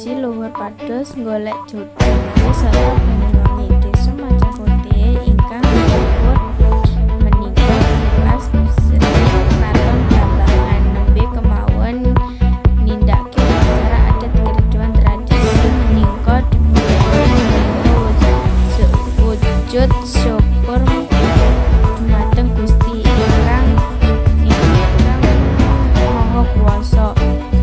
tradisi luhur pados golek jodoh malih saha Banyuwangi. Désa Majapahit ingkang misuwur menika welas sering kraton Blambangan nembe kemawon nindakake upacara adat keriduan tradisi menika wujud syukur dumateng Gusti ingkang Maha Kuwasa.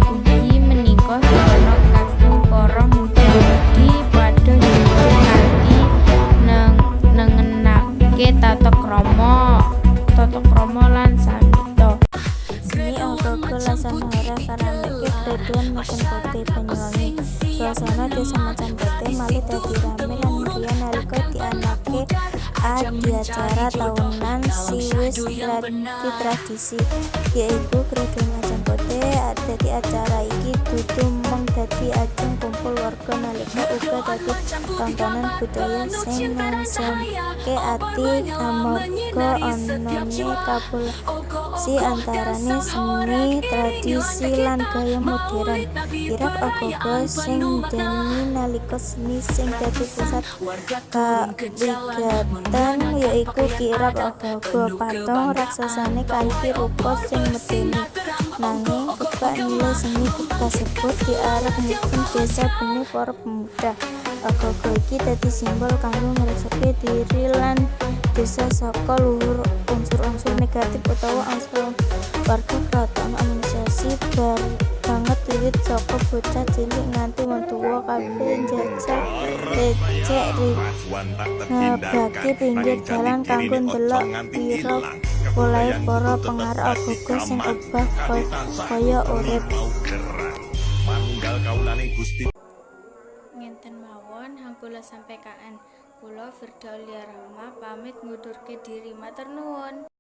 Ugi menika sarana kagem para mujahidi padha nyuwun kanthi nengenake tata krama lan samita. Seni Ogogo Laksmana karambeke keriduan Majapahit Banyuwangi. Suasana Desa Majapahit malih dadi rame lan meriah nalika dianake adiacara tahunan wis dadi tradisi, yaiku keriduan Majapahit. Dadi acara iki dudu mung dadi ajeng kumpul warga nalika uga dadi tontonan budaya sing nyenengke ati amarga anane kapulasi antarane seni tradisi lan gaya modern. Kirab Ogogo sing deni nalika seni sing dadi pusat kawigaten yaiku kirab Ogogo, patung raksasane kanthi rupa sing medeni. Nanging kebak nilai seni kasebut diarepipun desa benih para pemuda. Ogogo iki dadi simbol kanggo ngresiki diri lan desa saka luhur unsur-unsur negatif utawa angsal warga kraton. Administrasi banget wiwit saka bocah cilik nganti wong tuwa kabeh njajal becek ngebaki pinggir dalan kanggo ndelok pira polahe para pengarep Ogogo sing obah kaya urip. Ngenten mawon kula sampaikan. Kula Firdaus Rahma pamit ngundurke diri, matur nuwun.